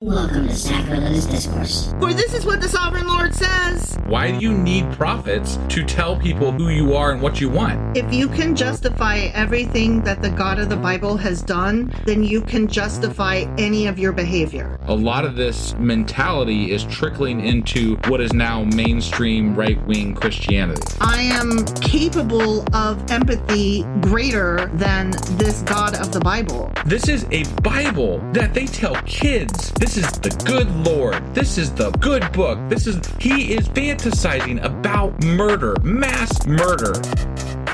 Welcome to Sacrilegious Discourse. For this is what the Sovereign Lord says. Why do you need prophets to tell people who you are and what you want? If you can justify everything that the God of the Bible has done, then you can justify any of your behavior. A lot of this mentality is trickling into what is now mainstream right-wing Christianity. I am capable of empathy greater than this God of the Bible. This is a Bible that they tell kids. This is the good Lord. This is the good book. He is fantasizing about murder, mass murder.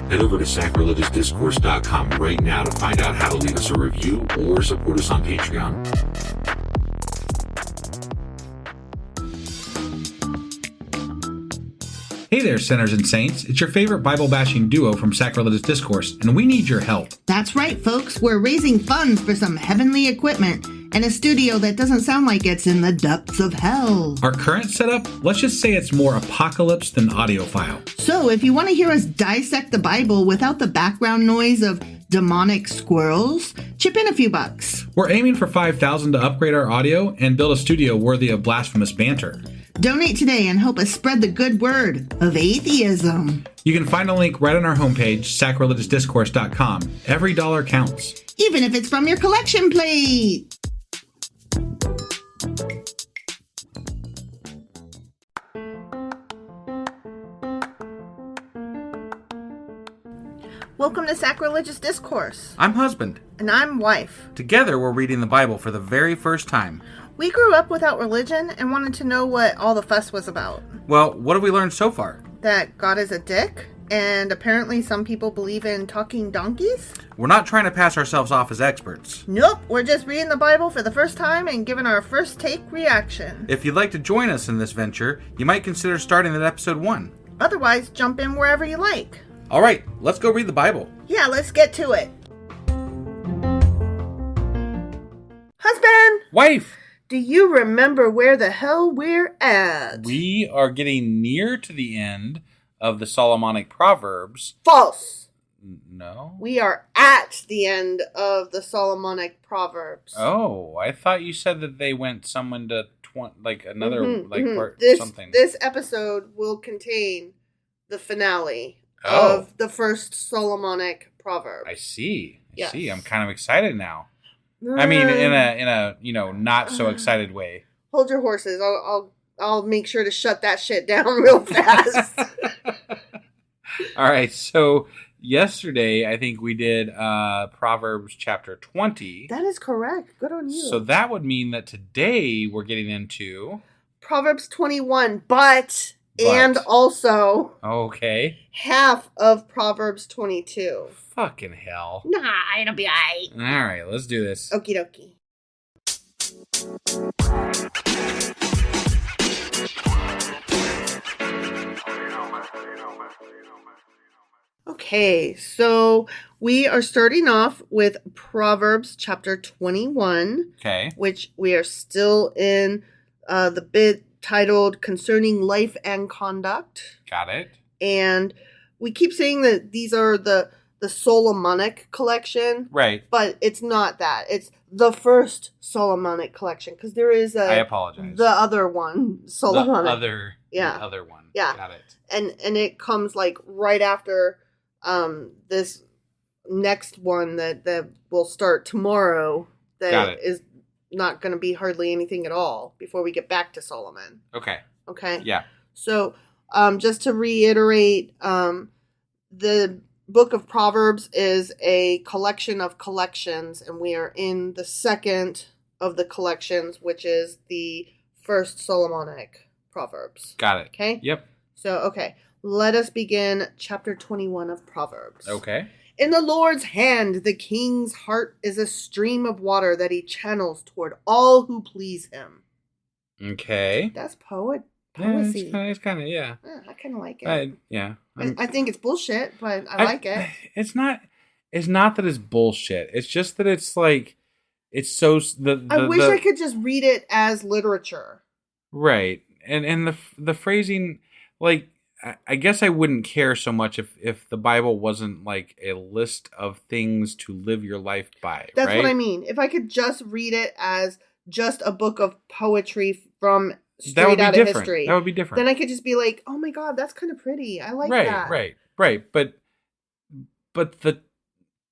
Head over to sacrilegiousdiscourse.com right now to find out how to leave us a review or support us on Patreon. Hey there, sinners and saints. It's your favorite Bible-bashing duo from Sacrilegious Discourse, and we need your help. That's right, folks. We're raising funds for some heavenly equipment and a studio that doesn't sound like it's in the depths of hell. Our current setup, let's just say it's more apocalypse than audiophile. So if you want to hear us dissect the Bible without the background noise of demonic squirrels, chip in a few bucks. We're aiming for $5,000 to upgrade our audio and build a studio worthy of blasphemous banter. Donate today and help us spread the good word of atheism. You can find a link right on our homepage, sacrilegiousdiscourse.com. Every dollar counts. Even if it's from your collection plate. Welcome to Sacrilegious Discourse. I'm husband. And I'm wife. Together, we're reading the Bible for the very first time. We grew up without religion and wanted to know what all the fuss was about. Well, what have we learned so far? That God is a dick, and apparently some people believe in talking donkeys? We're not trying to pass ourselves off as experts. Nope, we're just reading the Bible for the first time and giving our first take reaction. If you'd like to join us in this venture, you might consider starting at episode 1. Otherwise, jump in wherever you like. All right, let's go read the Bible. Yeah, let's get to it. Husband! Wife! Do you remember where the hell we're at? We are getting near to the end of the Solomonic Proverbs. False. No? We are at the end of the Solomonic Proverbs. Oh, I thought you said that they went someone to another part something. This episode will contain the finale Oh. of the first Solomonic Proverb. I see. Yes. I'm kind of excited now. I mean, in a not so excited way. Hold your horses. I'll make sure to shut that shit down real fast. All right. So yesterday, I think we did Proverbs chapter 20. That is correct. Good on you. So that would mean that today we're getting into Proverbs 21, and also okay, half of Proverbs 22. Fucking hell. Nah, it'll be alright. All right, let's do this. Okie dokie. Okay, so we are starting off with Proverbs chapter 21. Okay. Which we are still in the bit titled Concerning Life and Conduct. Got it. And we keep saying that these are the Solomonic collection. Right. But it's not that. It's the first Solomonic collection. Because there is I apologize. the other one, Solomonic. The other one. Yeah. Got it. And it comes like right after this next one that will start tomorrow. That is not going to be hardly anything at all before we get back to Solomon. Okay. Okay? Yeah. So, just to reiterate, the Book of Proverbs is a collection of collections, and we are in the second of the collections, which is the first Solomonic Proverbs. Got it. Okay? Yep. So, okay. Let us begin chapter 21 of Proverbs. Okay. In the Lord's hand, the king's heart is a stream of water that he channels toward all who please him. Okay. That's poesy. It's kind of, yeah. I kind of like it. Yeah. I think it's bullshit, but I like it. It's not that it's bullshit. It's just that it's like, it's so... I wish I could just read it as literature. Right. And the phrasing, like... I guess I wouldn't care so much if the Bible wasn't like a list of things to live your life by. That's right? what I mean. If I could just read it as just a book of poetry from That would straight be out of different. history. That would be different. Then I could just be like, oh my God, that's kind of pretty. I like that. Right. But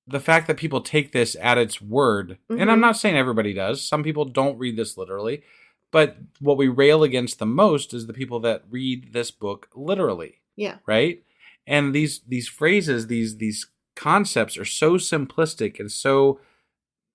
the fact that people take this at its word, and I'm not saying everybody does. Some people don't read this literally. But what we rail against the most is the people that read this book literally. Yeah. Right? And these phrases, these concepts are so simplistic and so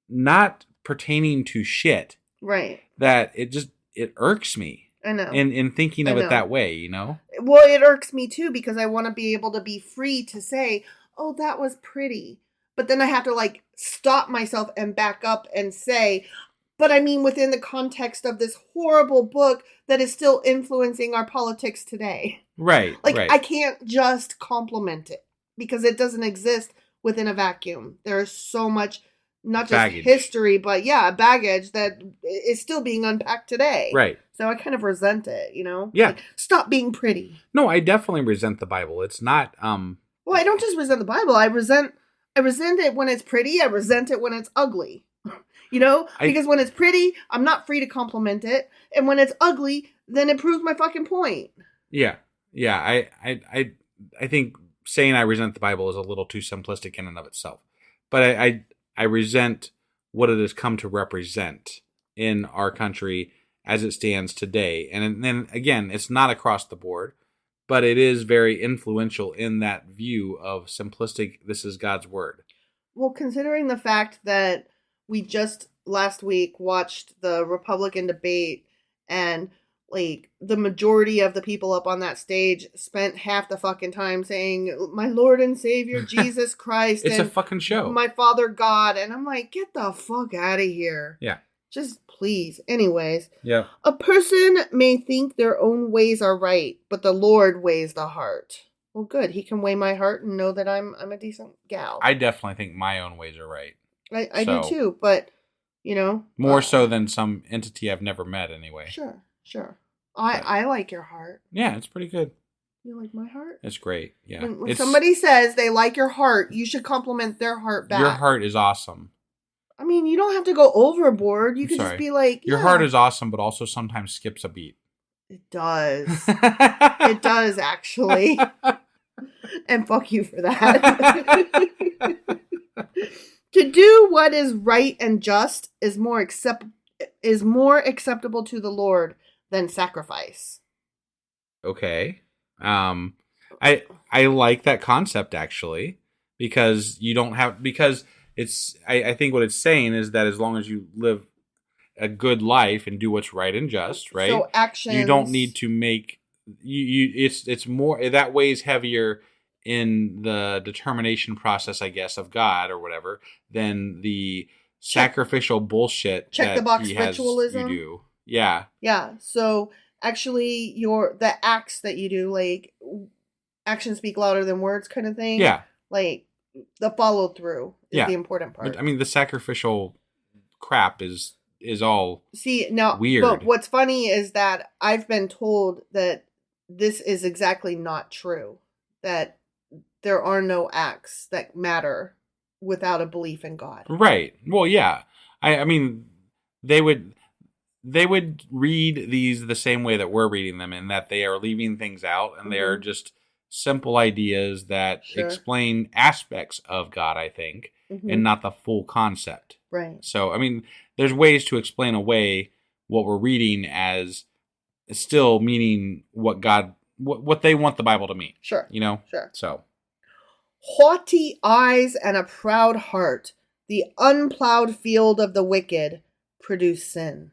not pertaining to shit. Right. That it irks me. I know. In thinking of it that way, you know? Well, it irks me too because I want to be able to be free to say, oh, that was pretty. But then I have to like stop myself and back up and say, but I mean within the context of this horrible book that is still influencing our politics today. Right. Like right. I can't just compliment it because it doesn't exist within a vacuum. There's so much, not just baggage. History, but baggage that is still being unpacked today. Right. So I kind of resent it, you know? Yeah. Like, stop being pretty. No, I definitely resent the Bible. It's not Well, I don't just resent the Bible. I resent it when it's pretty. I resent it when it's ugly. You know? Because when it's pretty, I'm not free to compliment it. And when it's ugly, then it proves my fucking point. Yeah. Yeah. I think saying I resent the Bible is a little too simplistic in and of itself. But I resent what it has come to represent in our country as it stands today. And then again, it's not across the board, but it is very influential in that view of simplistic, this is God's word. Well, considering the fact that we just last week watched the Republican debate and like the majority of the people up on that stage spent half the fucking time saying, my Lord and Savior, Jesus Christ. It's and a fucking show. My Father God. And I'm like, get the fuck out of here. Yeah. Just please. Anyways. Yeah. A person may think their own ways are right, but the Lord weighs the heart. Well, good. He can weigh my heart and know that I'm a decent gal. I definitely think my own ways are right. I do too, but, you know. More so than some entity I've never met anyway. Sure. I like your heart. Yeah, it's pretty good. You like my heart? It's great. Yeah. When somebody says they like your heart, you should compliment their heart back. Your heart is awesome. I mean, you don't have to go overboard. You could just be like, Your heart is awesome, but also sometimes skips a beat. It does. It does, actually. And fuck you for that. To do what is right and just is more acceptable to the Lord than sacrifice. Okay. I like that concept actually, because I think what it's saying is that as long as you live a good life and do what's right and just, right? So actions. You don't need to make it's more that weighs heavier in the determination process, I guess, of God or whatever, than the sacrificial bullshit check that the box he has, ritualism. you do. Yeah. Yeah. So actually the acts that you do, like actions speak louder than words kind of thing. Yeah. Like the follow through is the important part. I mean, the sacrificial crap is all weird. But what's funny is that I've been told that this is exactly not true. That there are no acts that matter without a belief in God. Right. Well, yeah. I mean, they would read these the same way that we're reading them, in that they are leaving things out and they are just simple ideas that explain aspects of God, I think, and not the full concept. Right. So, I mean, there's ways to explain away what we're reading as still meaning what God, what they want the Bible to mean. Sure. You know? Sure. So. Haughty eyes and a proud heart, the unplowed field of the wicked, produce sin.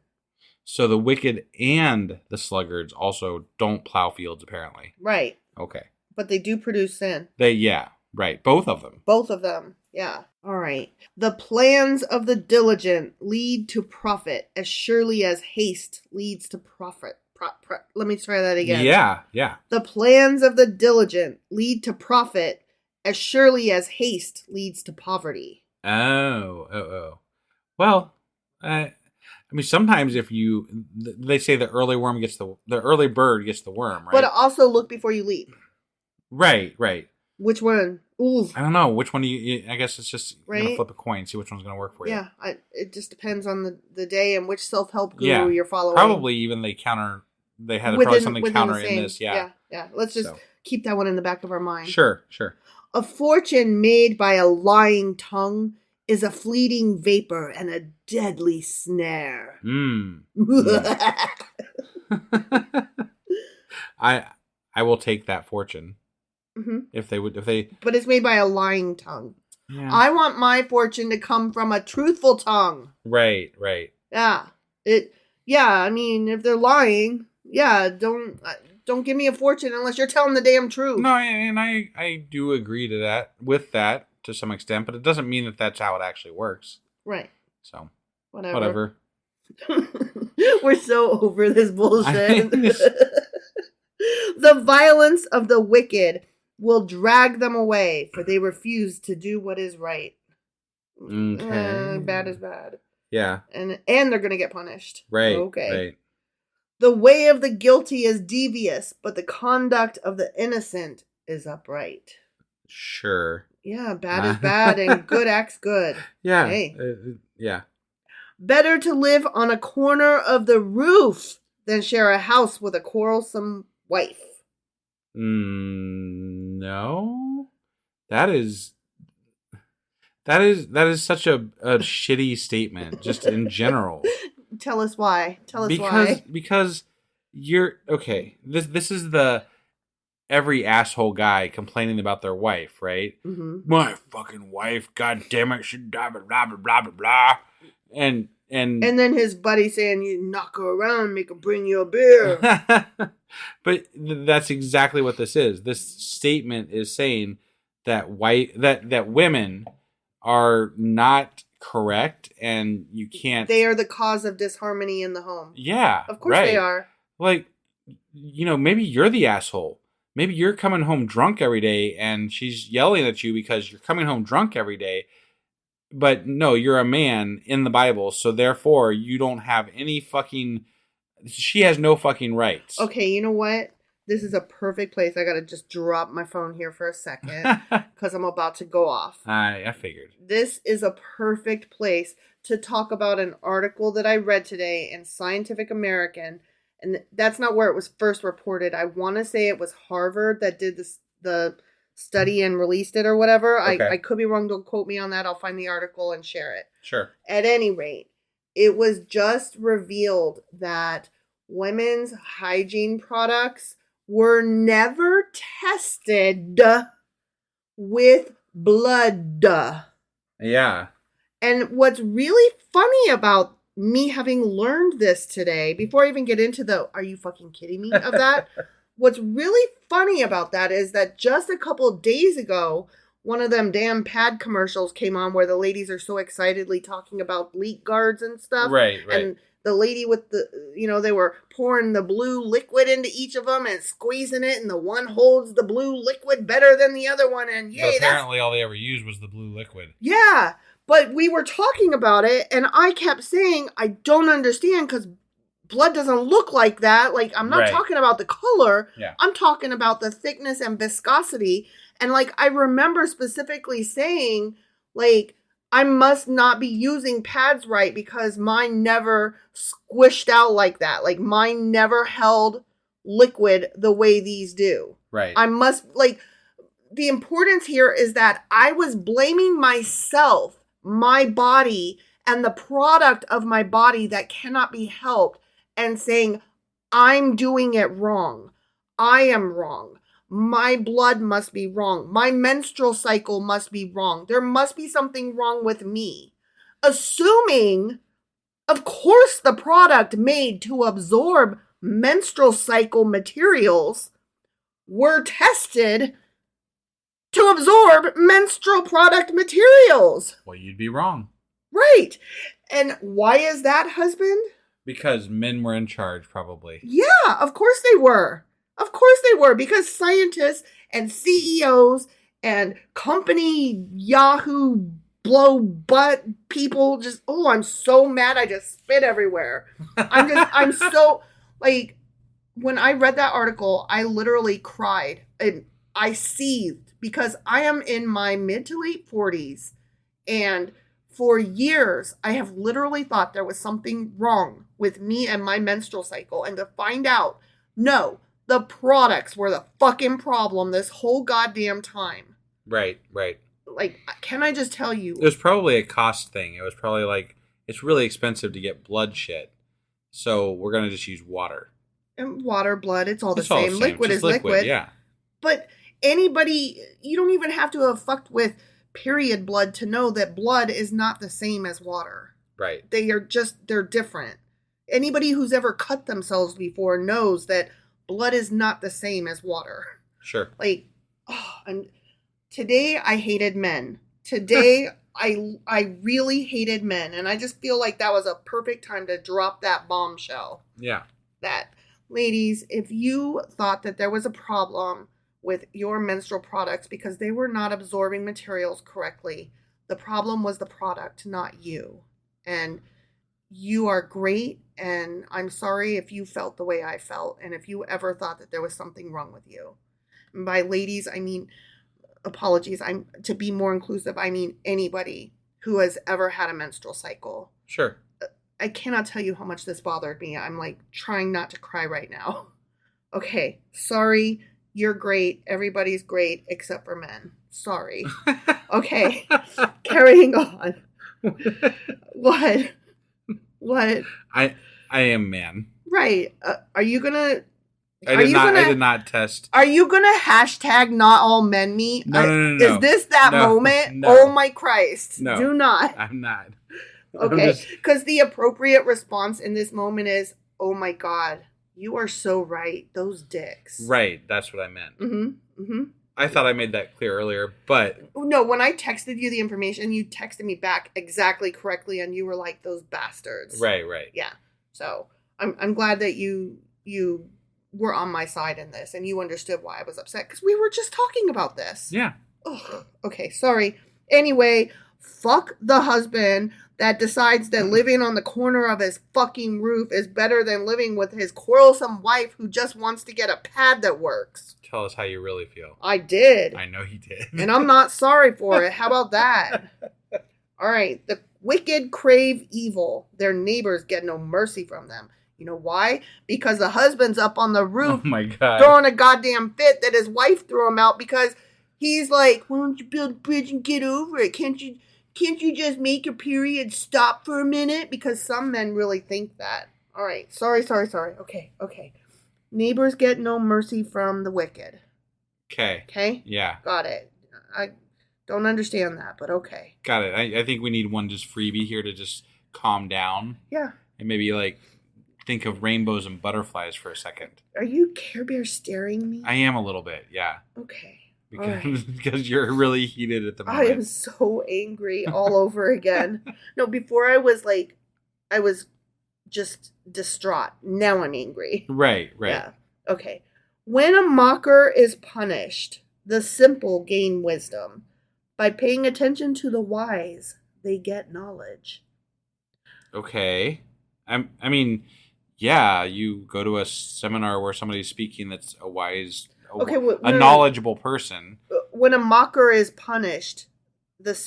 So the wicked and the sluggards also don't plow fields, apparently. Right. Okay. But they do produce sin. Right. Both of them. Both of them. Yeah. All right. The plans of the diligent lead to profit as surely as haste leads to profit. Let me try that again. Yeah. The plans of the diligent lead to profit as surely as haste leads to poverty. Oh. Well, I mean, sometimes they say the early bird gets the worm, right? But also look before you leap. Right. Which one? Ooh. I don't know. Which one do you I guess it's just Right? going to flip a coin, see which one's going to work for you. Yeah, it just depends on the day and which self-help guru you're following. Probably even they had probably something counter in this. Yeah. Let's just keep that one in the back of our mind. Sure. A fortune made by a lying tongue is a fleeting vapor and a deadly snare. I will take that fortune. Mm-hmm. If they. But it's made by a lying tongue. Yeah. I want my fortune to come from a truthful tongue. Right. Yeah. I mean, if they're lying, don't give me a fortune unless you're telling the damn truth. No, and I do agree to that with that to some extent, but it doesn't mean that that's how it actually works. Right. So whatever. We're so over this bullshit. The violence of the wicked will drag them away, for they refuse to do what is right. Okay. Bad is bad. Yeah. And they're going to get punished. Right. Okay. Right. The way of the guilty is devious, but the conduct of the innocent is upright. Sure. Yeah, bad is bad and good acts good. Yeah. Hey. Yeah. Better to live on a corner of the roof than share a house with a quarrelsome wife. No. That is such a shitty statement, just in general. Tell us why. Because you're okay. This is the every asshole guy complaining about their wife, right? Mm-hmm. My fucking wife, god damn it, she blah blah blah blah blah blah. And then his buddy saying, "You knock her around, make her bring you a beer." But that's exactly what this is. This statement is saying that that women are not correct, and you can't. They are the cause of disharmony in the home. Yeah, of course they are. Like, maybe you're the asshole. Maybe you're coming home drunk every day, and she's yelling at you because you're coming home drunk every day. But no, you're a man in the Bible, so therefore you don't have any fucking. She has no fucking rights. Okay, you know what? This is a perfect place. I gotta just drop my phone here for a second because I'm about to go off. I figured. This is a perfect place to talk about an article that I read today in Scientific American, and that's not where it was first reported. I want to say it was Harvard that did the study and released it or whatever. Okay. I could be wrong. Don't quote me on that. I'll find the article and share it. Sure. At any rate, it was just revealed that women's hygiene products were never tested with blood. Yeah. And what's really funny about me having learned this today, before I even get into the "are you fucking kidding me" of that, what's really funny about that is that just a couple of days ago, one of them damn pad commercials came on where the ladies are so excitedly talking about leak guards and stuff. Right. And the lady with they were pouring the blue liquid into each of them and squeezing it, and the one holds the blue liquid better than the other one. And yay, apparently all they ever used was the blue liquid. Yeah, but we were talking about it, and I kept saying, I don't understand, because blood doesn't look like that. Like, I'm not talking about the color. Yeah. I'm talking about the thickness and viscosity. And, I remember specifically saying, I must not be using pads right because mine never squished out like that. Like, mine never held liquid the way these do. Right. I must, the importance here is that I was blaming myself, my body, and the product of my body that cannot be helped, and saying, I'm doing it wrong. I am wrong. My blood must be wrong. My menstrual cycle must be wrong. There must be something wrong with me. Assuming, of course, the product made to absorb menstrual cycle materials were tested to absorb menstrual product materials. Well, you'd be wrong. Right. And why is that, husband? Because men were in charge, probably. Yeah, of course they were. Of course they were, because scientists and CEOs and company Yahoo blow butt people just, I'm so mad I just spit everywhere. I'm so, when I read that article, I literally cried. And I seethed because I am in my mid to late 40s. And for years, I have literally thought there was something wrong with me and my menstrual cycle. And to find out, no, the products were the fucking problem this whole goddamn time. Right. Like, can I just tell you? It was probably a cost thing. It was probably like, it's really expensive to get blood shit. So we're going to just use water. And water, blood, it's all the same. Liquid Just is liquid. Yeah. But anybody, you don't even have to have fucked with period blood to know that blood is not the same as water. Right. They're different. Anybody who's ever cut themselves before knows that blood is not the same as water. Sure. Like, and today I hated men. Today I really hated men. And I just feel like that was a perfect time to drop that bombshell. Yeah. That, ladies, if you thought that there was a problem with your menstrual products because they were not absorbing materials correctly, the problem was the product, not you. And you are great, and I'm sorry if you felt the way I felt, and if you ever thought that there was something wrong with you. And by ladies, I mean, apologies, to be more inclusive, I mean anybody who has ever had a menstrual cycle. Sure. I cannot tell you how much this bothered me. I'm like trying not to cry right now. Okay, sorry, you're great. Everybody's great except for men. Sorry. Okay, carrying on. What? I am man. Right. Are you gonna? I did not test. Are you gonna hashtag not all men me? No. Is this that moment? No. Oh my Christ! No. Do not. I'm not. Okay, because the appropriate response in this moment is, "Oh my God, you are so right. Those dicks." Right. That's what I meant. Mm-hmm. I thought I made that clear earlier, but no, when I texted you the information, you texted me back exactly correctly, and you were like, "Those bastards." Right. Yeah. So I'm glad that you were on my side in this, and you understood why I was upset because we were just talking about this. Yeah. Ugh. Okay. Sorry. Anyway, fuck the husband that decides that living on the corner of his fucking roof is better than living with his quarrelsome wife who just wants to get a pad that works. Tell us how you really feel. I did. I know you did. And I'm not sorry for it. How about that? All right. The wicked crave evil. Their neighbors get no mercy from them. You know why? Because the husband's up on the roof Oh my God. throwing a goddamn fit that his wife threw him out because he's like, why don't you build a bridge and get over it? Can't you just make your period stop for a minute? Because some men really think that. All right. Sorry. Okay. Neighbors get no mercy from the wicked. Okay? Yeah. Got it. I don't understand that, but okay. Got it. I think we need one just freebie here to just calm down. Yeah. And maybe like think of rainbows and butterflies for a second. Are you Care Bear staring me? I am a little bit, yeah. Okay. Because you're really heated at the moment. I am so angry all over again. No, before I was just distraught. Now I'm angry. Right. Yeah. Okay. When a mocker is punished, the simple gain wisdom. By paying attention to the wise, they get knowledge. Okay. I mean, yeah, you go to a seminar where somebody's speaking that's a wise, a knowledgeable person. When a mocker is punished, they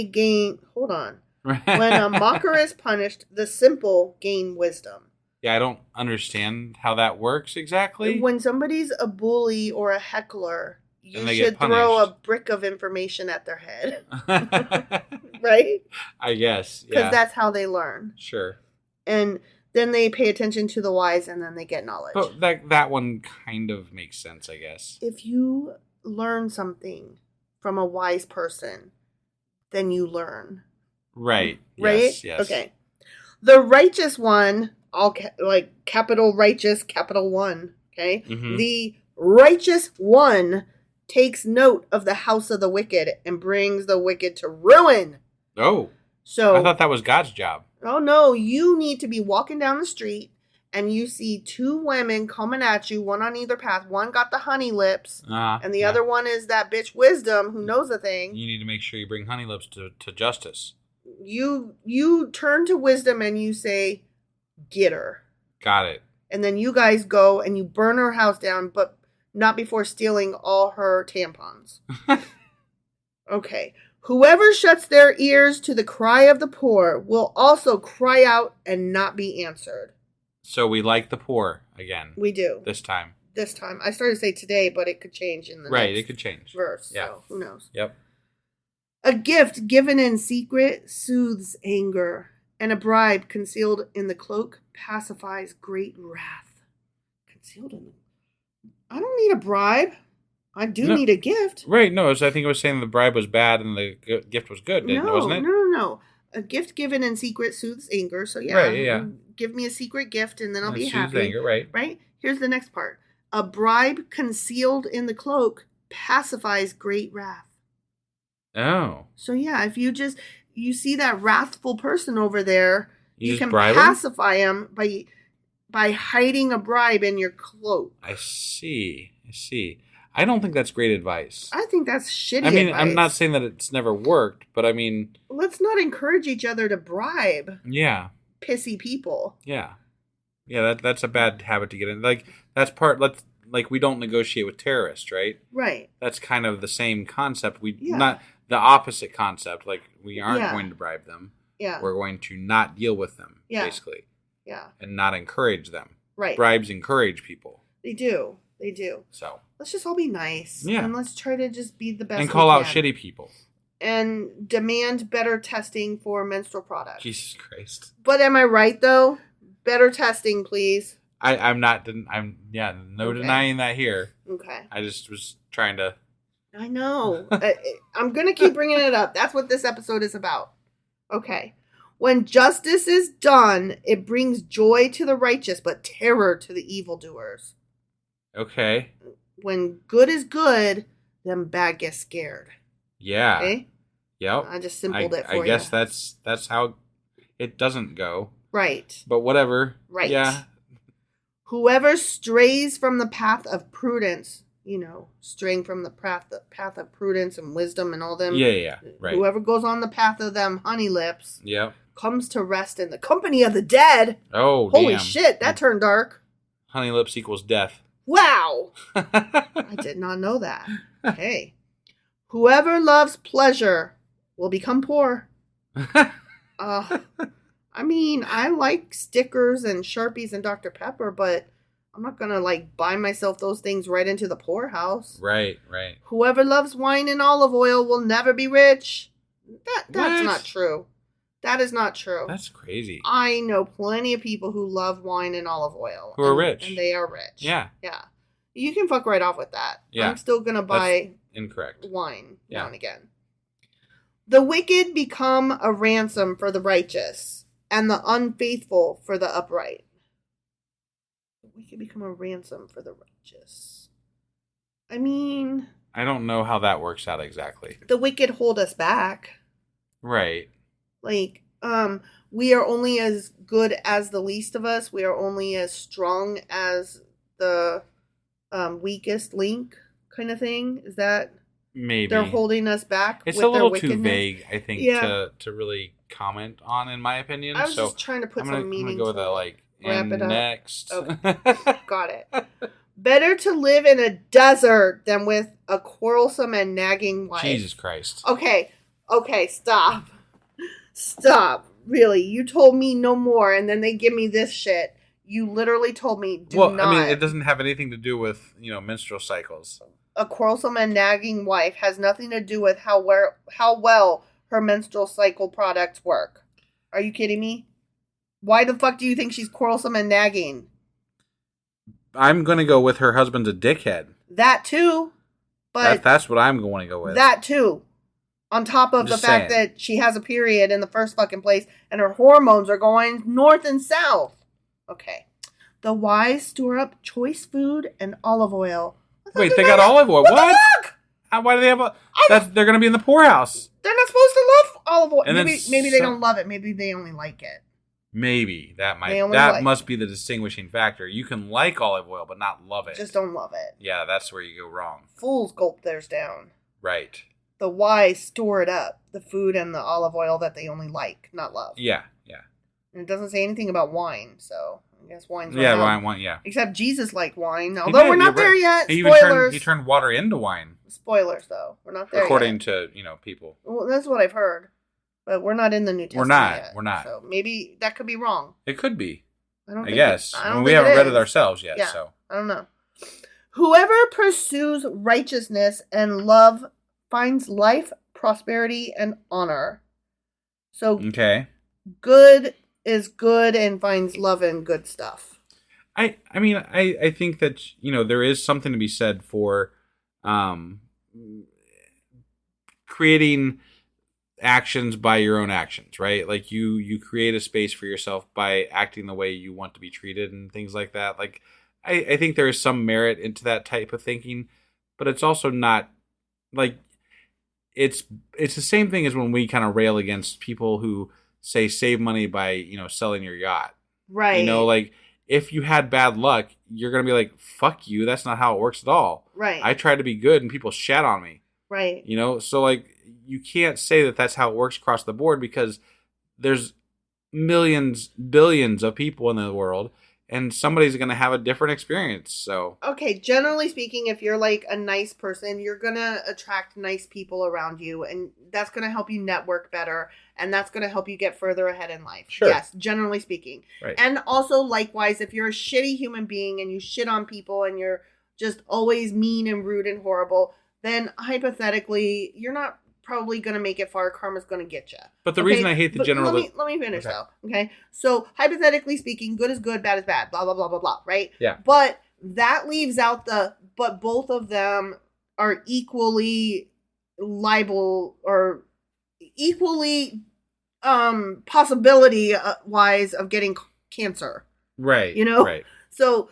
gain. Hold on. When a mocker is punished, the simple gain wisdom. Yeah, I don't understand how that works exactly. When somebody's a bully or a heckler, you should throw a brick of information at their head. Right? I guess. Yeah. Because that's how they learn. Sure. And then they pay attention to the wise and then they get knowledge. Oh, that one kind of makes sense, I guess. If you learn something from a wise person, then you learn. Right. Right? Yes. Okay. The righteous one, capital righteous, capital one. Okay. Mm-hmm. The righteous one takes note of the house of the wicked and brings the wicked to ruin. Oh. So I thought that was God's job. Oh no, you need to be walking down the street and you see two women coming at you, one on either path. One got the honey lips, and the other one is that bitch Wisdom who knows a thing. You need to make sure you bring honey lips to justice. You turn to Wisdom and you say, "Get her." Got it. And then you guys go and you burn her house down, but not before stealing all her tampons. Okay. Whoever shuts their ears to the cry of the poor will also cry out and not be answered. So we like the poor again. We do. This time. I started to say today, but it could change in the Right, next it could change. verse. Yeah. So who knows? Yep. A gift given in secret soothes anger, and a bribe concealed in the cloak pacifies great wrath. Concealed in the... I don't need a bribe. I do need a gift. Right, no, I think it was saying the bribe was bad and the gift was good, wasn't it? No. A gift given in secret soothes anger. So yeah, right, yeah. Give me a secret gift and then I'll be soothes happy. Anger, right. Right? Here's the next part. A bribe concealed in the cloak pacifies great wrath. Oh. So yeah, if you see that wrathful person over there, you can bribe pacify him by hiding a bribe in your cloak. I see. I don't think that's great advice. I think that's shitty advice. advice. I'm not saying that it's never worked, but I mean... Let's not encourage each other to bribe. Yeah. Pissy people. Yeah. Yeah, that's a bad habit to get in. Like, that's like we don't negotiate with terrorists, right? Right. That's kind of the same concept. Not the opposite concept. Like, we aren't going to bribe them. Yeah. We're going to not deal with them, basically. Yeah. And not encourage them. Right. Bribes encourage people. They do. So let's just all be nice. Yeah. And let's try to just be the best and call we out can. shitty people. And demand better testing for menstrual products. Jesus Christ. But am I right, though? Better testing, please. I'm denying that here. Okay. I just was trying to... I know. I'm going to keep bringing it up. That's what this episode is about. Okay. When justice is done, it brings joy to the righteous, but terror to the evildoers. Okay. When good is good, then bad gets scared. Yeah. Okay? Yep. I just simpled it for you. I guess that's how it doesn't go. Right. But whatever. Right. Yeah. Whoever strays from the path of prudence, straying from the path of prudence and wisdom and all them. Yeah. Right. Whoever goes on the path of them honey lips. Yep. Comes to rest in the company of the dead. Oh, holy damn. shit, that turned dark. Honey lips equals death. Wow. I did not know that. Hey. Whoever loves pleasure will become poor. I mean, I like stickers and Sharpies and Dr. Pepper, but I'm not going to buy myself those things right into the poorhouse. Right. Whoever loves wine and olive oil will never be rich. That's not true. That is not true. That's crazy. I know plenty of people who love wine and olive oil. Who are rich. And they are rich. Yeah. Yeah. You can fuck right off with that. Yeah. I'm still going to buy incorrect wine now Yeah. and again. The wicked become a ransom for the righteous, and the unfaithful for the upright. The wicked become a ransom for the righteous. I mean... I don't know how that works out exactly. The wicked hold us back. Right. We are only as good as the least of us. We are only as strong as the weakest link, kind of thing. Is that maybe they're holding us back? It's with a little their too wickedness? vague, I think, to really comment on, in my opinion. I was just trying to put some meaning. I'm gonna go with wrap it up. next. Okay. Got it. Better to live in a desert than with a quarrelsome and nagging wife. Jesus Christ. Okay, stop. Really, you told me no more, and then they give me this shit. You literally told me not. I mean, it doesn't have anything to do with, menstrual cycles. A quarrelsome and nagging wife has nothing to do with how well her menstrual cycle products work. Are you kidding me? Why the fuck do you think she's quarrelsome and nagging? I'm going to go with her husband's a dickhead. That too. But that's what I'm going to go with. That too. On top of the fact that she has a period in the first fucking place and her hormones are going north and south. Okay. The wise store up choice food and olive oil. Wait, they got olive oil. What? Why do they have they're going to be in the poorhouse. They're not supposed to love olive oil. And maybe they don't love it. Maybe they only like it. Maybe that must be the distinguishing factor. You can like olive oil, but not love it. Just don't love it. Yeah, that's where you go wrong. Fools gulp theirs down. Right. The wise store it up, the food and the olive oil that they only like, not love. Yeah. And it doesn't say anything about wine, so I guess wine's Yeah, around. wine. Yeah. Except Jesus liked wine. He Although did, we're not you're there right. yet. He Spoilers. He turned water into wine. Spoilers, though. We're not there According yet. to, people. Well, that's what I've heard. But we're not in the New Testament yet. We're not. So maybe that could be wrong. It could be. I guess. I don't we think haven't read is. it ourselves yet, Yeah, so. I don't know. Whoever pursues righteousness and love finds life, prosperity, and honor. So Okay. good is good and finds love and good stuff. I think that, there is something to be said for creating actions by your own actions, right? Like you create a space for yourself by acting the way you want to be treated and things like that. Like I think there is some merit into that type of thinking, but it's also not like it's the same thing as when we kind of rail against people who say save money by, selling your yacht. Right. Like if you had bad luck, you're going to be like, fuck you. That's not how it works at all. Right. I tried to be good and people shat on me. Right. So like you can't say that that's how it works across the board because there's millions, billions of people in the world and somebody's going to have a different experience. So, okay, generally speaking, if you're like a nice person, you're going to attract nice people around you and that's going to help you network better and that's going to help you get further ahead in life. Sure. Yes, generally speaking. Right. And also likewise, if you're a shitty human being and you shit on people and you're just always mean and rude and horrible, then hypothetically, you're not probably going to make it far. Karma's going to get you. But the reason I hate the general... Let me finish though. Okay. So hypothetically speaking, good is good, bad is bad, blah, blah, blah, blah, blah. Right? Yeah. But that leaves out but both of them are equally liable or equally possibility wise of getting cancer. Right. Right. So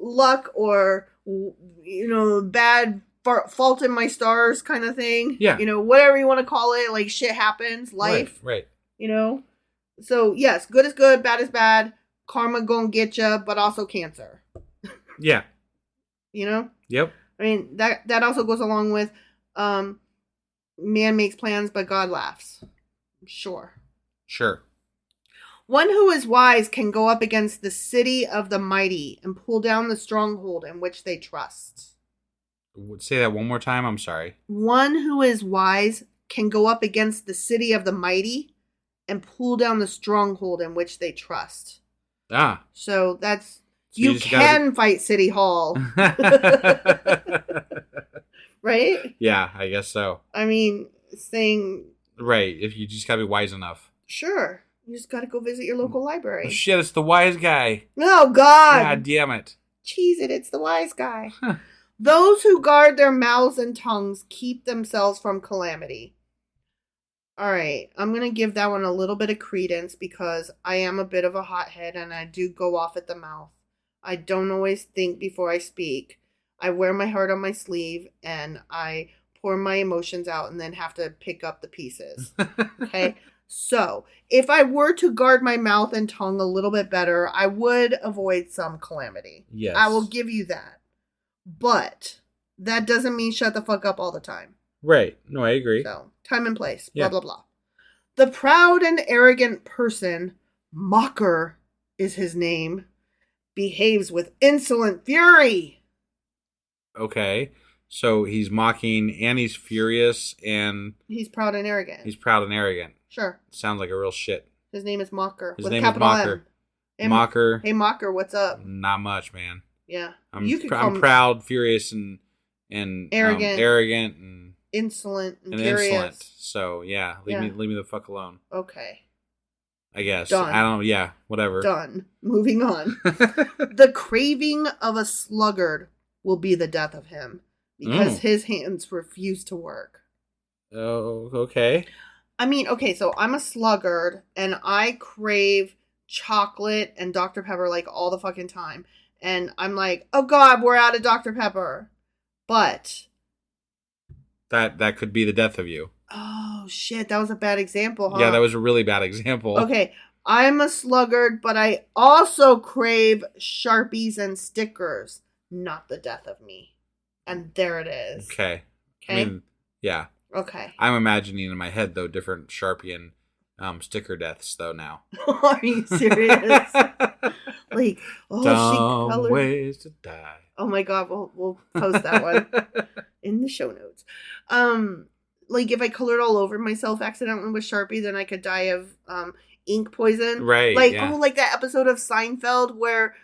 luck or, bad fault in my stars kind of thing. Yeah. Whatever you want to call it, like shit happens, life. Right. So yes, good is good, bad is bad. Karma gonna get you, but also cancer. Yeah. Yep. I mean, that also goes along with man makes plans, but God laughs. Sure. One who is wise can go up against the city of the mighty and pull down the stronghold in which they trust. Say that one more time. I'm sorry. One who is wise can go up against the city of the mighty and pull down the stronghold in which they trust. Ah. So that's... So you can fight City Hall. Right? Yeah, I guess so. I mean, saying... Right, if you just gotta be wise enough. Sure. You just gotta go visit your local library. Oh, shit, it's the wise guy. Oh, God. God damn it. Cheese it, it's the wise guy. Those who guard their mouths and tongues keep themselves from calamity. All right, I'm going to give that one a little bit of credence because I am a bit of a hothead and I do go off at the mouth. I don't always think before I speak. I wear my heart on my sleeve and I pour my emotions out and then have to pick up the pieces. Okay? So, if I were to guard my mouth and tongue a little bit better, I would avoid some calamity. Yes. I will give you that. But that doesn't mean shut the fuck up all the time. Right. No, I agree. So, time and place. Yeah. Blah, blah, blah. The proud and arrogant person, mocker is his name, behaves with insolent fury. Okay. So he's mocking and he's furious and... He's proud and arrogant. He's proud and arrogant. Sure. Sounds like a real shit. His name is Mocker. His with name a is capital Mocker. M. Mocker. Hey, Mocker, what's up? Not much, man. Yeah. I'm call proud, furious, and arrogant and insolent and insolent. curious. So yeah, leave me the fuck alone. Okay. I guess. Done. I don't. Yeah. Whatever. Done. Moving on. The craving of a sluggard will be the death of him because his hands refuse to work. Oh, okay. I mean, okay, so I'm a sluggard and I crave chocolate and Dr. Pepper like all the fucking time. And I'm like, oh God, we're out of Dr. Pepper. But that could be the death of you. Oh shit, that was a bad example, huh? Yeah, that was a really bad example. Okay, I'm a sluggard, but I also crave Sharpies and stickers. Not the death of me. And there it is. Okay. Okay. I mean, yeah. Okay. I'm imagining in my head though different Sharpie and sticker deaths though now. Are you serious? Like, oh, Dumb she colored. ways to die. Oh my God, we'll post that one in the show notes. Like if I colored all over myself accidentally with Sharpie, then I could die of ink poison. Right. Like yeah. like that episode of Seinfeld where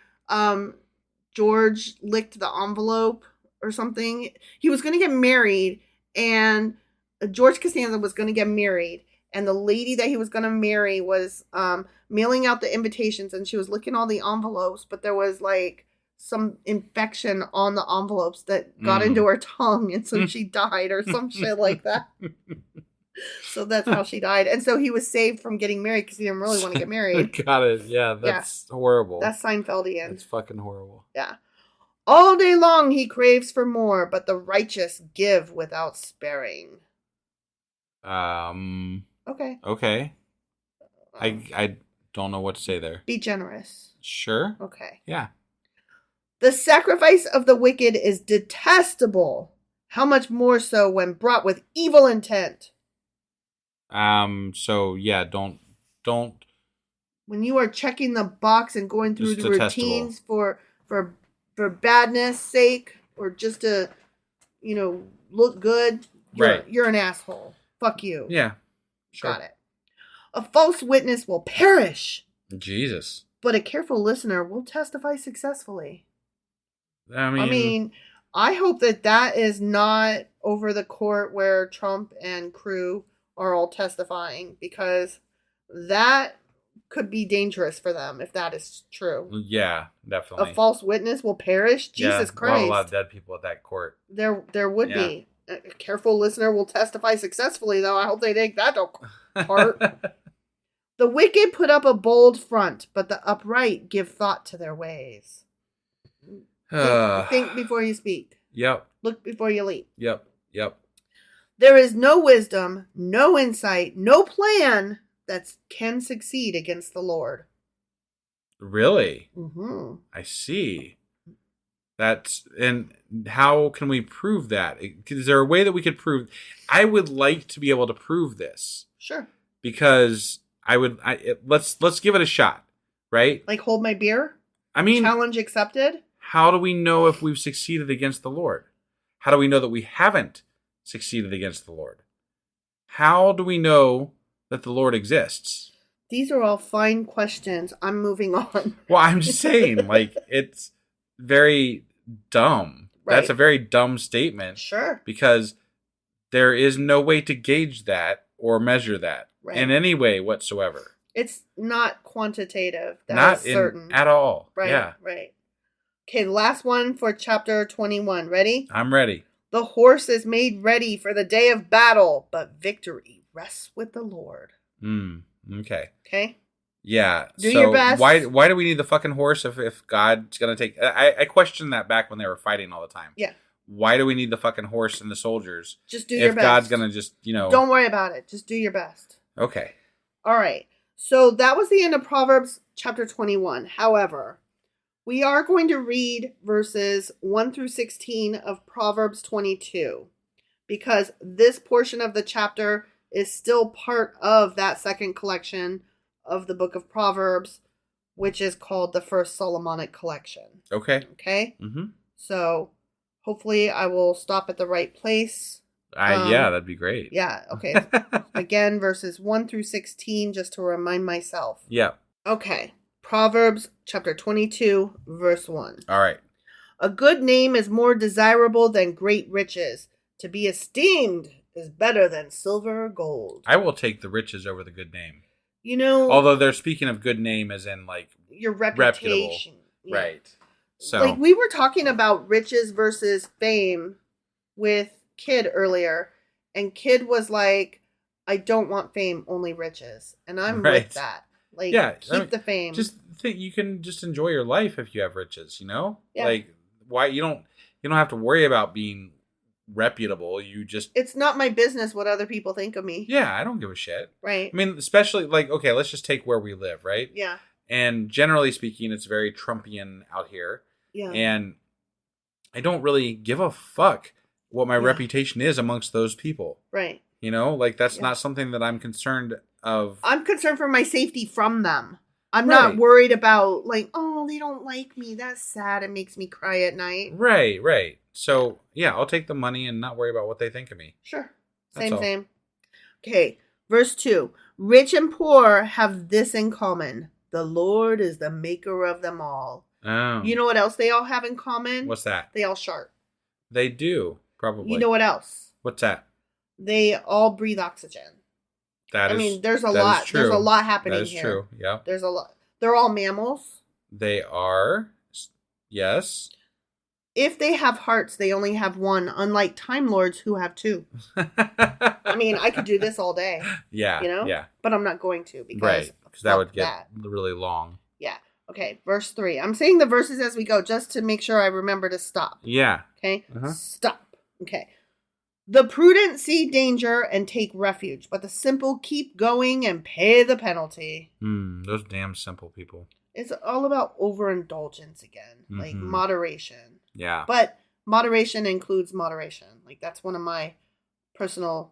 George licked the envelope or something. He was gonna get married, and George Costanza was gonna get married, and the lady that he was gonna marry was mailing out the invitations, and she was licking all the envelopes, but there was like some infection on the envelopes that got into her tongue, and so she died or some shit like that. So that's how she died. And so he was saved from getting married because he didn't really want to get married. Got it. Yeah, that's horrible. That's Seinfeldian. It's fucking horrible. Yeah. All day long he craves for more, but the righteous give without sparing. Okay. Okay. I don't know what to say there. Be generous. Sure. Okay. Yeah. The sacrifice of the wicked is detestable. How much more so when brought with evil intent? So yeah, don't. When you are checking the box and going through It's the detestable. routines for badness sake, or just to, look good, you're an asshole. Fuck you. Yeah. Sure. Got it. A false witness will perish, Jesus. but a careful listener will testify successfully. I mean, I hope that is not over the court where Trump and crew are all testifying, because that could be dangerous for them if that is true. yeah, definitely. A false witness will perish? Jesus Christ. A lot of dead people at that court. There would be. A careful listener will testify successfully, though. I hope they take that to heart. The wicked put up a bold front, but the upright give thought to their ways. Think before you speak. Yep. Look before you leap. Yep. There is no wisdom, no insight, no plan that can succeed against the Lord. Really? Mm-hmm. I see. And how can we prove that? Is there a way that we could prove? I would like to be able to prove this. Sure. Because let's give it a shot, right? Like hold my beer? I mean, challenge accepted? How do we know if we've succeeded against the Lord? How do we know that we haven't succeeded against the Lord? How do we know that the Lord exists? These are all fine questions. I'm moving on. Well, I'm just saying, it's very dumb. Right. That's a very dumb statement. Sure. Because there is no way to gauge that or measure that in any way whatsoever. It's not quantitative. That's certain. At all. Right. Yeah. Right. Okay, the last one for chapter 21. Ready? I'm ready. The horse is made ready for the day of battle, but victory rests with the Lord. Okay. Okay? Yeah. Do your best. Why do we need the fucking horse if God's going to take... I questioned that back when they were fighting all the time. Yeah. Why do we need the fucking horse and the soldiers? Just do your best. If God's going to just, Don't worry about it. Just do your best. Okay. All right. So that was the end of Proverbs chapter 21. However, we are going to read verses 1 through 16 of Proverbs 22, because this portion of the chapter is still part of that second collection of the Book of Proverbs, which is called the First Solomonic Collection. Okay. Okay? Mm-hmm. So hopefully I will stop at the right place. Yeah, that'd be great. Yeah, okay. Again, verses 1 through 16, just to remind myself. Yeah. Okay. Proverbs chapter 22, verse 1. All right. A good name is more desirable than great riches. To be esteemed is better than silver or gold. I will take the riches over the good name. Although they're speaking of good name as in your reputation. Yeah. Right. So we were talking about riches versus fame with Kid earlier, and Kid was like, I don't want fame, only riches. And I'm with that. Keep the fame. Just think you can just enjoy your life if you have riches, Yeah. Why you don't have to worry about being reputable. It's not my business what other people think of me. Yeah, I don't give a shit. Right. I mean, especially okay, let's just take where we live, right? Yeah. And generally speaking, it's very Trumpian out here. Yeah. And I don't really give a fuck what my reputation is amongst those people. Right. That's not something that I'm concerned of. I'm concerned for my safety from them. I'm not worried about like, oh, they don't like me. That's sad. It makes me cry at night. Right. So, yeah, I'll take the money and not worry about what they think of me. Sure. That's all. Same. Okay. Verse 2. Rich and poor have this in common. The Lord is the maker of them all. Oh. You know what else they all have in common? What's that? They all shark. They do, probably. You know what else? What's that? They all breathe oxygen. There's a lot. True. There's a lot happening That here. is true. Yeah. There's a lot. They're all mammals. They are. Yes. If they have hearts, they only have one, unlike Time Lords who have two. I could do this all day. Yeah. Yeah. But I'm not going to because that would get really long. Yeah. Okay. Verse 3. I'm saying the verses as we go just to make sure I remember to stop. Yeah. Okay. Stop. Okay. The prudent see danger and take refuge, but the simple keep going and pay the penalty. Those damn simple people. It's all about overindulgence again, like moderation. Yeah. But moderation includes moderation. Like that's one of my personal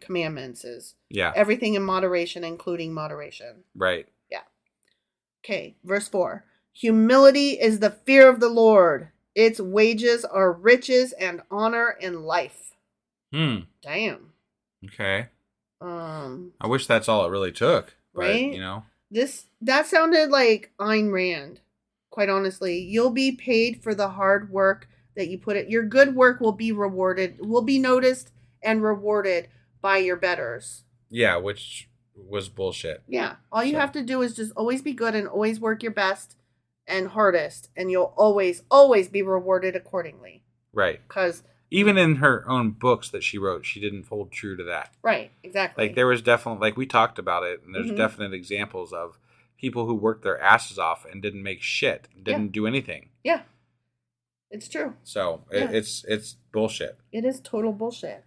commandments is everything in moderation, including moderation. Right. Yeah. Okay. Verse 4. Humility is the fear of the Lord. Its wages are riches and honor and life. Damn. Okay. I wish that's all it really took. Right? But, that sounded like Ayn Rand. Quite honestly, you'll be paid for the hard work that you put in. Your good work will be rewarded, will be noticed and rewarded by your betters. Yeah, which was bullshit. Yeah. All you have to do is just always be good and always work your best and hardest, and you'll always, always be rewarded accordingly. Right. Because even in her own books that she wrote, she didn't hold true to that. Right, exactly. Like there was definitely, like we talked about it, and there's definite examples of people who worked their asses off and didn't make shit, didn't do anything. Yeah, it's true. So it's bullshit. It is total bullshit.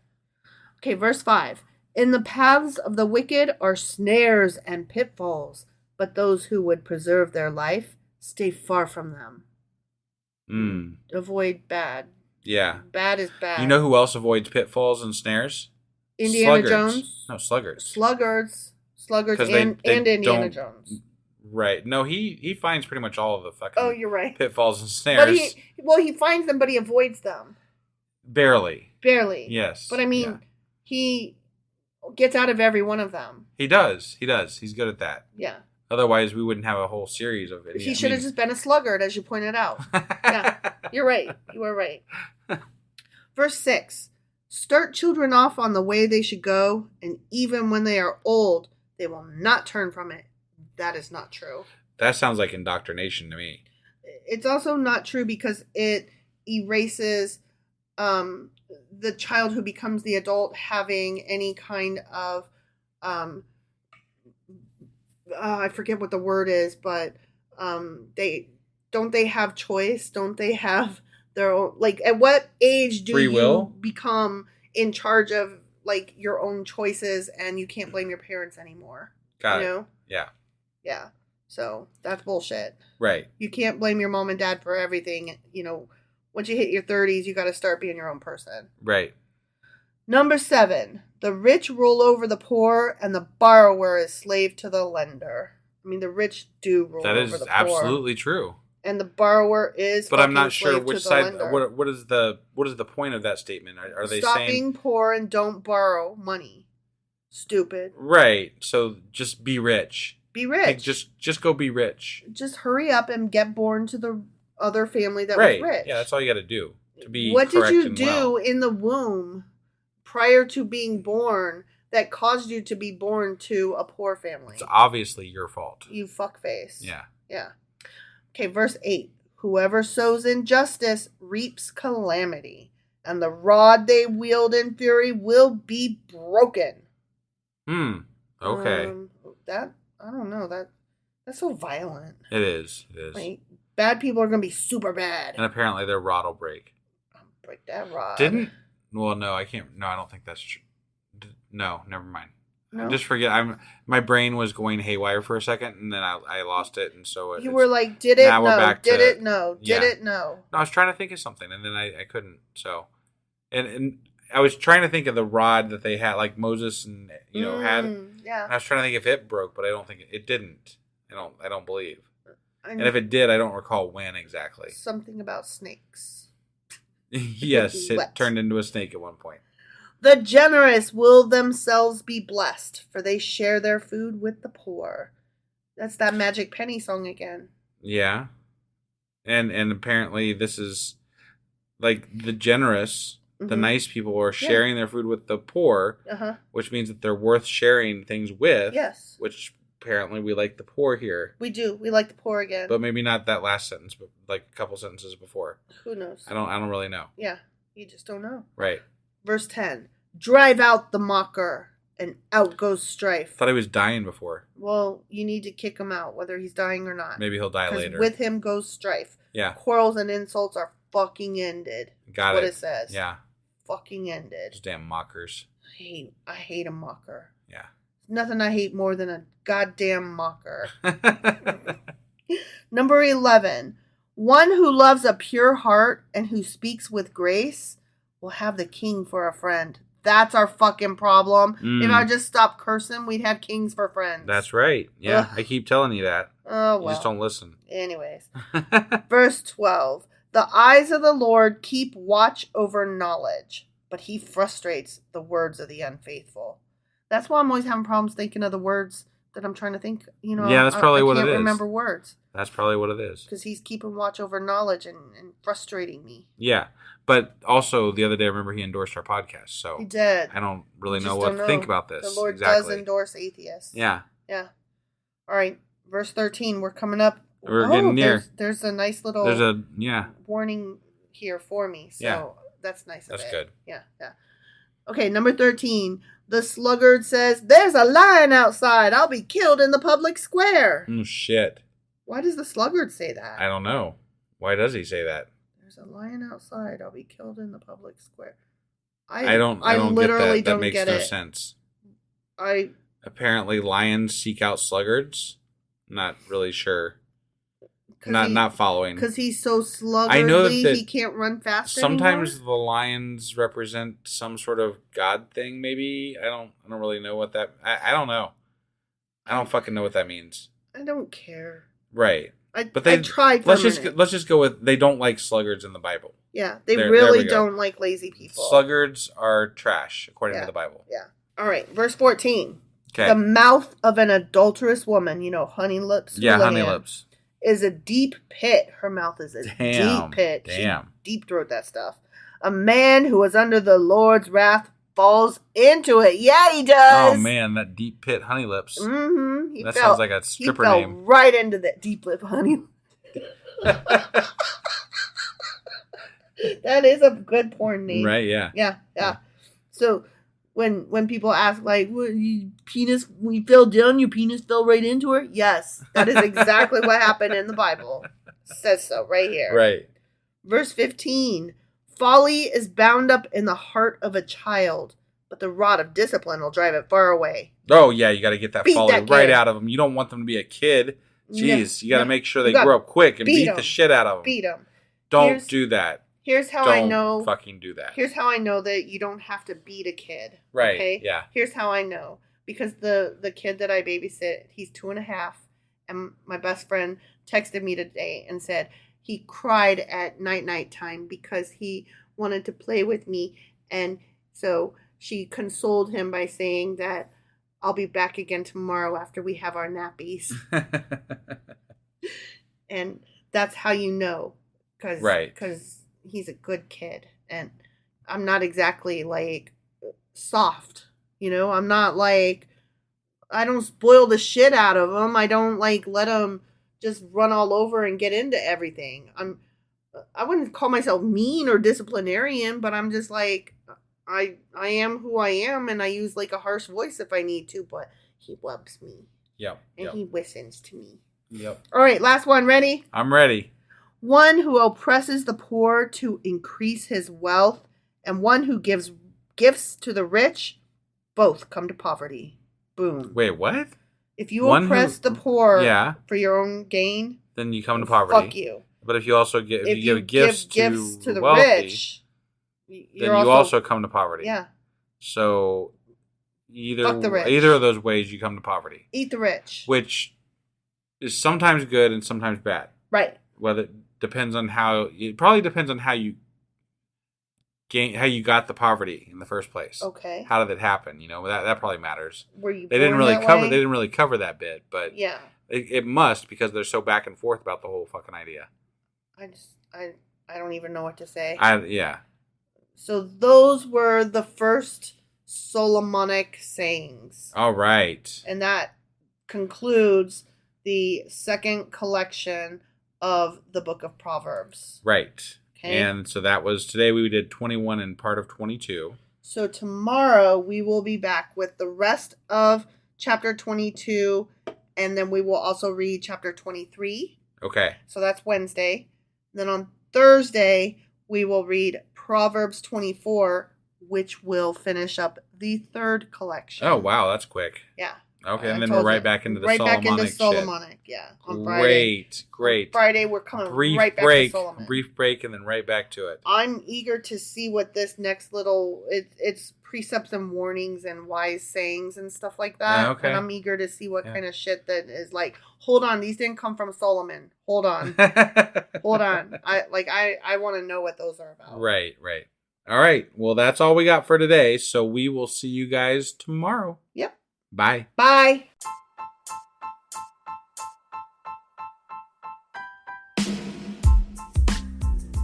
Okay, verse 5. In the paths of the wicked are snares and pitfalls, but those who would preserve their life stay far from them. Avoid bad. Yeah. Bad is bad. You know who else avoids pitfalls and snares? Sluggards. Jones? No, sluggards. Sluggards and Indiana Jones. Right. No, he finds pretty much all of the fucking you're right. pitfalls and snares. But he finds them, but he avoids them. Barely. Yes. But he gets out of every one of them. He does. He's good at that. Yeah. Otherwise, we wouldn't have a whole series of it. He should have just been a sluggard, as you pointed out. Yeah, you're right. You are right. Verse 6. Start children off on the way they should go, and even when they are old, they will not turn from it. That is not true. That sounds like indoctrination to me. It's also not true because it erases the child who becomes the adult having any kind of I forget what the word is, but they have choice? Don't they have their own, like, at what age do you become in charge of like your own choices and you can't blame your parents anymore? Got it. Yeah. Yeah. So that's bullshit. Right. You can't blame your mom and dad for everything. Once you hit your 30s, you got to start being your own person. Right. Number 7. The rich rule over the poor, and the borrower is slave to the lender. The rich do rule over the poor. That is absolutely true. And the borrower is. But I'm not sure which side. What is the point of that statement? Are they Stop saying being poor and don't borrow money? Stupid. Right. So just be rich. Be rich. Like just go be rich. Just hurry up and get born to the other family that was rich. Yeah, that's all you got to do to be. What did you do well in the womb prior to being born that caused you to be born to a poor family? It's obviously your fault. You fuckface. Yeah. Yeah. Okay, verse 8. Whoever sows injustice reaps calamity, and the rod they wield in fury will be broken. Okay. I don't know. That's so violent. It is. Like, bad people are going to be super bad. And apparently their rod will break. Break that rod. Well, no, I can't. No, I don't think that's true. No, never mind. No? Just forget. My brain was going haywire for a second, and then I lost it, and so you were like, "Did it? Now No. we're back Did to, it? No. Did it? No." No, I was trying to think of something, and then I couldn't. So, and I was trying to think of the rod that they had, like Moses and had. Yeah. And I was trying to think if it broke, but I don't think it didn't. I don't believe. And if it did, I don't recall when exactly. Something about snakes. Yes, it What? turned into a snake at one point. The generous will themselves be blessed, for they share their food with the poor. That's that Magic Penny song again. Yeah. And apparently this is like the generous, the nice people are sharing their food with the poor, which means that they're worth sharing things with. Yes. Which apparently we like the poor here. We do. We like the poor again. But maybe not that last sentence, but like a couple sentences before. Who knows? I don't really know. Yeah. You just don't know. Right. Verse 10. Drive out the mocker, and out goes strife. Thought he was dying before. Well, you need to kick him out, whether he's dying or not. Maybe he'll die later. With him goes strife. Yeah. Quarrels and insults are fucking ended. Got That's it. what it says. Yeah. Fucking ended. Those damn mockers. I hate a mocker. Yeah. Nothing I hate more than a goddamn mocker. Number 11. One who loves a pure heart and who speaks with grace will have the king for a friend. That's our fucking problem. If I just stopped cursing, we'd have kings for friends. That's right. Yeah, Ugh. I keep telling you that. Oh, well. You just don't listen. Anyways. Verse 12. The eyes of the Lord keep watch over knowledge, but he frustrates the words of the unfaithful. That's why I'm always having problems thinking of the words that I'm trying to think. You know, yeah, that's probably what it is. I can't remember words. That's probably what it is. Because he's keeping watch over knowledge and frustrating me. Yeah, but also the other day, I remember he endorsed our podcast. So He did. I don't really know Just what don't to know. think about this. The Lord exactly. does endorse atheists. Yeah. Yeah. All right. Verse 13. We're coming up. We're getting near. There's a nice little warning here for me. So that's nice of That's it. good. Yeah. Okay, number 13. The sluggard says, "There's a lion outside. I'll be killed in the public square." Oh, shit. Why does the sluggard say that? I don't know. Why does he say that? There's a lion outside. I'll be killed in the public square. I don't literally get that. don't That makes get no it. sense. Apparently lions seek out sluggards. Not really sure. Not following. Because he's so sluggardy, I know that he can't run fast sometimes anymore? the lions represent some sort of god thing. Maybe I don't really know what that. I don't know. I don't fucking know what that means. I don't care. Right. I tried. Let's just go with they don't like sluggards in the Bible. Yeah, they there really we go. don't like lazy people. Sluggards are trash according to the Bible. Yeah. All right, verse 14. Okay. The mouth of an adulterous woman, honey lips. Yeah, honey lips. Is a deep pit. Her mouth is a deep pit. Damn. She deep throat that stuff. A man who is under the Lord's wrath falls into it. Yeah, he does. Oh man, that deep pit honey lips. Mm-hmm. That sounds like a stripper he fell name. right into that deep lip honey. That is a good porn name. Right, yeah. Yeah. So when people ask, like, when you fell down, your penis fell right into her? Yes, that is exactly what happened in the Bible. It says so right here. Right. Verse 15. Folly is bound up in the heart of a child, but the rod of discipline will drive it far away. Oh, yeah, you got to get that Beat folly that right kid. out of them. You don't want them to be a kid. Jeez, you got to make sure they You gotta grow up quick and beat them. the shit out of them. Beat them. Don't do that. Here's how don't I know. Fucking do that. Here's how I know that you don't have to beat a kid. Right. Okay? Yeah. Here's how I know. Because the kid that I babysit, he's 2.5, and my best friend texted me today and said he cried at night time because he wanted to play with me, and so she consoled him by saying that I'll be back again tomorrow after we have our nappies. And that's how you know. Because he's a good kid. And I'm not exactly, like, soft. I'm not, like, I don't spoil the shit out of him. I don't, like, let him just run all over and get into everything. I wouldn't call myself mean or disciplinarian, but I'm just, like, I am who I am, and I use, like, a harsh voice if I need to, but he loves me. Yep. And he listens to me. Yep. All right, last one. Ready? I'm ready. One who oppresses the poor to increase his wealth, and one who gives gifts to the rich, both come to poverty. Boom. Wait, what? If you oppress the poor for your own gain, then you come to poverty. Fuck you. But if you also give gifts to the wealthy, rich, then you also come to poverty. Yeah. So either Fuck the rich. either of those ways you come to poverty. Eat the rich. Which is sometimes good and sometimes bad. Right. Whether it probably depends on how you got the poverty in the first place. Okay. How did it happen? That probably matters. Were you They didn't born really that cover. way? They didn't really cover that bit, but Yeah. it must, because they're so back and forth about the whole fucking idea. I don't even know what to say. Yeah. So those were the first Solomonic sayings. All right. And that concludes the second collection of the Book of Proverbs. Right. Okay. And so that was today. We did 21 and part of 22. So tomorrow we will be back with the rest of chapter 22, and then we will also read chapter 23. Okay. So that's Wednesday. Then on Thursday we will read Proverbs 24, which will finish up the third collection. Oh, wow. That's quick. Yeah. Okay. And then we're right back into the Solomonic shit. Yeah. On Friday. Great. On Friday, we're coming right back to Solomon. Brief break, and then right back to it. I'm eager to see what this next little... It's precepts and warnings and wise sayings and stuff like that. Yeah, okay. And I'm eager to see what kind of shit that is like, hold on, these didn't come from Solomon. Hold on. Hold on. I want to know what those are about. Right. All right. Well, that's all we got for today. So we will see you guys tomorrow. Yep. Bye. Bye.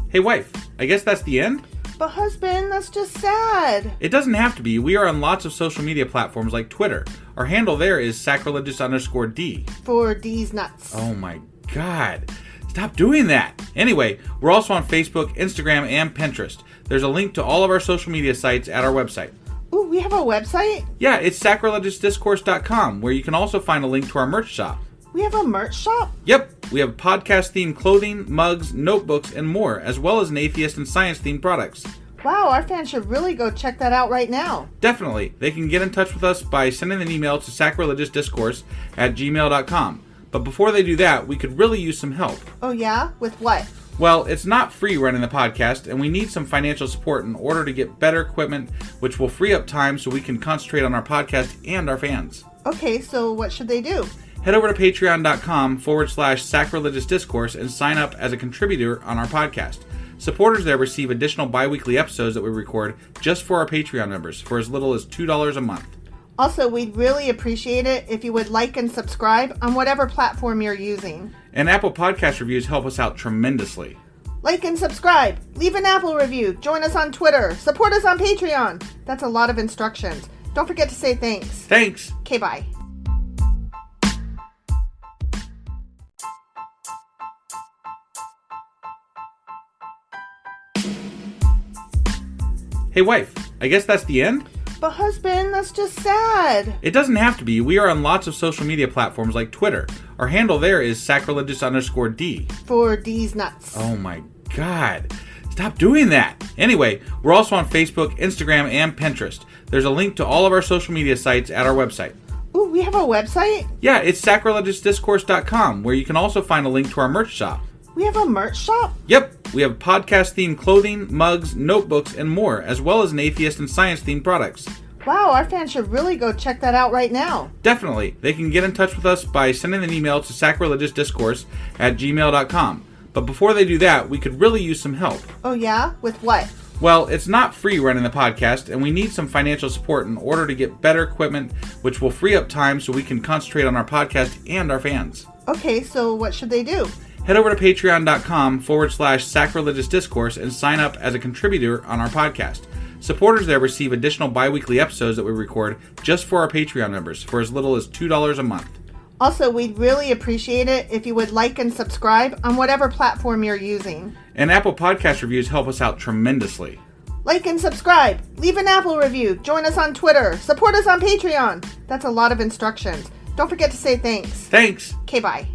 Hey, wife. I guess that's the end? But husband, that's just sad. It doesn't have to be. We are on lots of social media platforms like Twitter. Our handle there is sacrilegious_D. For D's nuts. Oh my God. Stop doing that. Anyway, we're also on Facebook, Instagram, and Pinterest. There's a link to all of our social media sites at our website. Ooh, we have a website? Yeah, it's sacrilegiousdiscourse.com, where you can also find a link to our merch shop. We have a merch shop? Yep, we have podcast-themed clothing, mugs, notebooks, and more, as well as an atheist and science-themed products. Wow, our fans should really go check that out right now. Definitely. They can get in touch with us by sending an email to sacrilegiousdiscourse@gmail.com. But before they do that, we could really use some help. Oh yeah? With what? Well, it's not free running the podcast, and we need some financial support in order to get better equipment, which will free up time so we can concentrate on our podcast and our fans. Okay, so what should they do? Head over to patreon.com/sacrilegiousdiscourse and sign up as a contributor on our podcast. Supporters there receive additional bi-weekly episodes that we record just for our Patreon members for as little as $2 a month. Also, we'd really appreciate it if you would like and subscribe on whatever platform you're using. And Apple Podcast reviews help us out tremendously. Like and subscribe. Leave an Apple review. Join us on Twitter. Support us on Patreon. That's a lot of instructions. Don't forget to say thanks. Thanks. Okay, bye. Hey, wife. I guess that's the end? But husband, that's just sad. It doesn't have to be. We are on lots of social media platforms like Twitter. Our handle there is sacrilegious_D. For D's nuts. Oh my God. Stop doing that. Anyway, we're also on Facebook, Instagram, and Pinterest. There's a link to all of our social media sites at our website. Ooh, we have a website? Yeah, it's sacrilegiousdiscourse.com, where you can also find a link to our merch shop. We have a merch shop? Yep, we have podcast-themed clothing, mugs, notebooks, and more, as well as an atheist and science-themed products. Wow, our fans should really go check that out right now. Definitely. They can get in touch with us by sending an email to sacrilegiousdiscourse@gmail.com. But before they do that, we could really use some help. Oh yeah? With what? Well, it's not free running the podcast, and we need some financial support in order to get better equipment, which will free up time so we can concentrate on our podcast and our fans. Okay, so what should they do? Head over to patreon.com/sacrilegiousdiscourse and sign up as a contributor on our podcast. Supporters there receive additional bi-weekly episodes that we record just for our Patreon members for as little as $2 a month. Also, we'd really appreciate it if you would like and subscribe on whatever platform you're using. And Apple Podcast reviews help us out tremendously. Like and subscribe. Leave an Apple review. Join us on Twitter. Support us on Patreon. That's a lot of instructions. Don't forget to say thanks. Thanks. Okay, bye.